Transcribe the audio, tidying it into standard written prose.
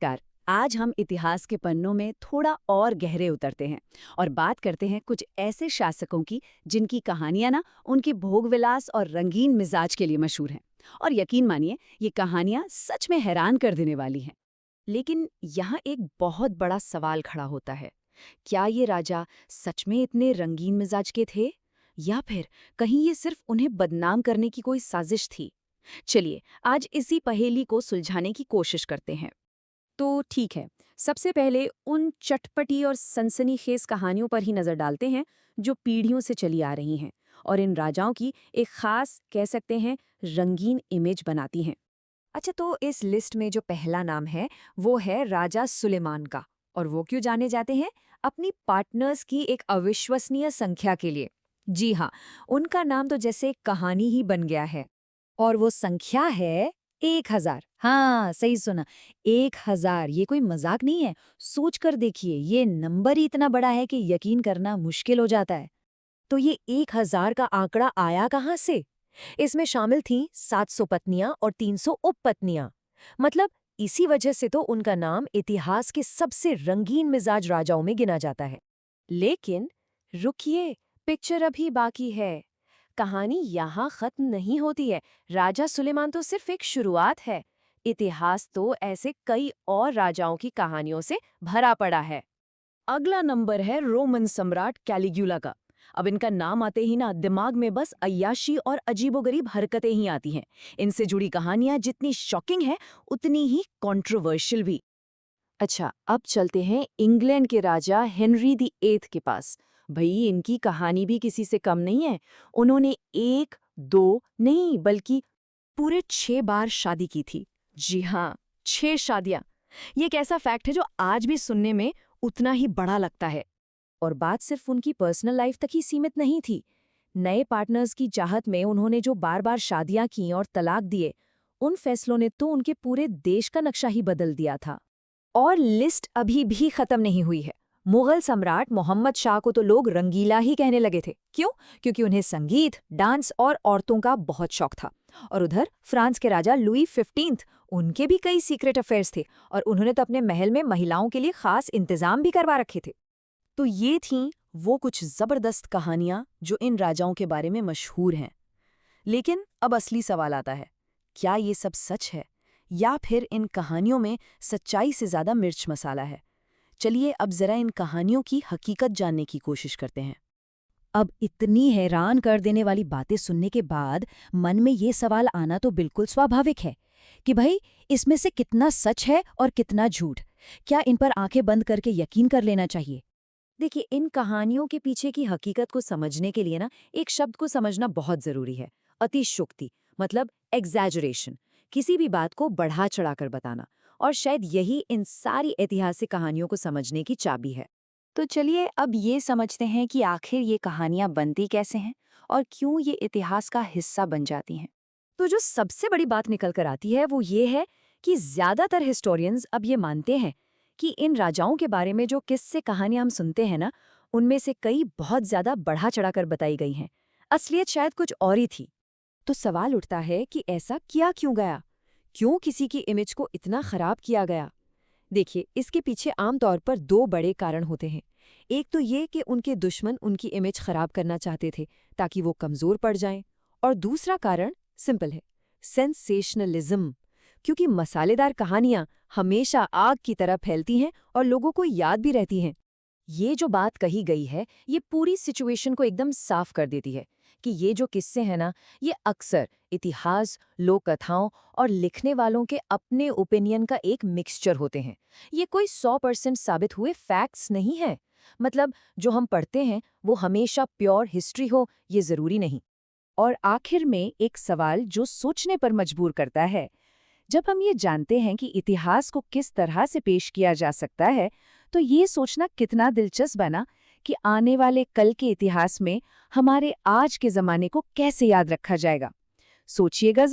नमस्कार। आज हम इतिहास के पन्नों में थोड़ा और गहरे उतरते हैं और बात करते हैं कुछ ऐसे शासकों की जिनकी कहानियां ना उनके भोगविलास और रंगीन मिजाज के लिए मशहूर हैं। और यकीन मानिए, ये कहानियां सच में हैरान कर देने वाली हैं। लेकिन यहाँ एक बहुत बड़ा सवाल खड़ा होता है। क्या ये राजा सच में इतने रंगीन मिजाज के थे? या फिर कहीं ये सिर्फ उन्हें बदनाम करने की कोई साजिश थी? चलिए, आज इसी पहेली को सुलझाने की कोशिश करते हैं। तो ठीक है, सबसे पहले उन चटपटी और सनसनीखेज कहानियों पर ही नजर डालते हैं जो पीढ़ियों से चली आ रही हैं और इन राजाओं की एक खास, कह सकते हैं, रंगीन इमेज बनाती हैं। अच्छा, तो इस लिस्ट में जो पहला नाम है वो है राजा सुलेमान का। और वो क्यों जाने जाते हैं? अपनी पार्टनर्स की एक अविश्वसनीय संख्या के लिए। जी हाँ, उनका नाम तो जैसे कहानी ही बन गया है। और वो संख्या है 1000। हाँ, सही सुना, 1000। ये कोई मजाक नहीं है। सोच कर देखिए, ये नंबर ही इतना बड़ा है कि यकीन करना मुश्किल हो जाता है। तो ये 1000 का आंकड़ा आया कहाँ से? इसमें शामिल थीं 700 पत्नियां और 300 उपपत्नियां। मतलब इसी वजह से तो उनका नाम इतिहास के सबसे रंगीन मिजाज राजाओं में गिना जाता है। लेकिन रुकिए, पिक्चर अभी बाकी है। कहानी यहाँ खत्म नहीं होती है। राजा सुलेमान तो सिर्फ एक शुरुआत है। इतिहास तो ऐसे कई और राजाओं की कहानियों से भरा पड़ा है। अगला नंबर है रोमन सम्राट कैलिग्युला का। अब इनका नाम आते ही ना दिमाग में बस अय्याशी और अजीबोगरीब हरकतें ही आती हैं। इनसे जुड़ी कहानियां जितनी शॉकिंग है, उतनी ही कंट्रोवर्शियल भी। अच्छा, अब चलते हैं इंग्लैंड के राजा हेनरी दी एथ के पास। भई, इनकी कहानी भी किसी से कम नहीं है। उन्होंने एक, दो नहीं बल्कि पूरे 6 बार शादी की थी। जी हाँ, 6 शादियां। ये एक ऐसा फैक्ट है जो आज भी सुनने में उतना ही बड़ा लगता है। और बात सिर्फ उनकी पर्सनल लाइफ तक ही सीमित नहीं थी। नए पार्टनर्स की चाहत में उन्होंने जो बार-बार शादियां की और तलाक दिए, उन फैसलों ने तो उनके पूरे देश का नक्शा ही बदल दिया था। और लिस्ट अभी भी खत्म नहीं हुई है। मुगल सम्राट मोहम्मद शाह को तो लोग रंगीला ही कहने लगे थे। क्यों? क्योंकि उन्हें संगीत, डांस और औरतों का बहुत शौक था। और उधर फ्रांस के राजा लुई 15, उनके भी कई सीक्रेट अफेयर्स थे और उन्होंने तो अपने महल में महिलाओं के लिए खास इंतजाम भी करवा रखे थे। तो ये थीं वो कुछ जबरदस्त कहानियां जो इन राजाओं के बारे में मशहूर हैं। लेकिन अब असली सवाल आता है, क्या ये सब सच है या फिर इन कहानियों में सच्चाई से ज्यादा मिर्च मसाला है? चलिए अब जरा इन कहानियों की हकीकत जानने की कोशिश करते हैं। अब इतनी हैरान कर देने वाली बातें सुनने के बाद मन में ये सवाल आना तो बिल्कुल स्वाभाविक है कि भाई, इसमें से कितना सच है और कितना झूठ। क्या इन पर आंखें बंद करके यकीन कर लेना चाहिए? देखिए, इन कहानियों के पीछे की हकीकत को समझने के लिए ना एक शब्द को समझना बहुत जरूरी है। अतिशयोक्ति, मतलब एग्जैजरेशन। किसी भी बात को बढ़ा चढ़ाकर बताना। और शायद यही इन सारी ऐतिहासिक कहानियों को समझने की चाबी है। तो चलिए अब ये समझते हैं कि आखिर ये कहानियां बनती कैसे हैं और क्यों ये इतिहास का हिस्सा बन जाती हैं। तो जो सबसे बड़ी बात निकल कर आती है वो ये है कि ज्यादातर हिस्टोरियंस अब ये मानते हैं कि इन राजाओं के बारे में जो किस्से कहानियां हम सुनते हैं ना, उनमें से कई बहुत ज्यादा बढ़ा चढ़ाकर बताई गई हैं। असलियत शायद कुछ और ही थी। तो सवाल उठता है कि ऐसा किया क्यों गया? क्यों किसी की इमेज को इतना खराब किया गया? देखिए, इसके पीछे आमतौर पर 2 बड़े कारण होते हैं। एक तो ये कि उनके दुश्मन उनकी इमेज खराब करना चाहते थे ताकि वो कमजोर पड़ जाएं। और दूसरा कारण सिंपल है, सेंसेशनलिज्म। क्योंकि मसालेदार कहानियां हमेशा आग की तरह फैलती हैं और लोगों को याद भी रहती हैं। ये जो बात कही गई है, ये पूरी सिचुएशन को एकदम साफ कर देती है कि ये जो किस्से हैं ना, ये अक्सर इतिहास, लोक कथाओं और लिखने वालों के अपने ओपिनियन का एक मिक्सचर होते हैं। ये कोई 100% साबित हुए फैक्ट्स नहीं है। मतलब जो हम पढ़ते हैं वो हमेशा प्योर हिस्ट्री हो, ये जरूरी नहीं। और आखिर में एक सवाल जो सोचने पर मजबूर करता है। जब हम ये जानते हैं कि इतिहास को किस तरह से पेश किया जा सकता है, तो ये सोचना कितना दिलचस्प है ना कि आने वाले कल के इतिहास में हमारे आज के ज़माने को कैसे याद रखा जाएगा। सोचिएगा जरा।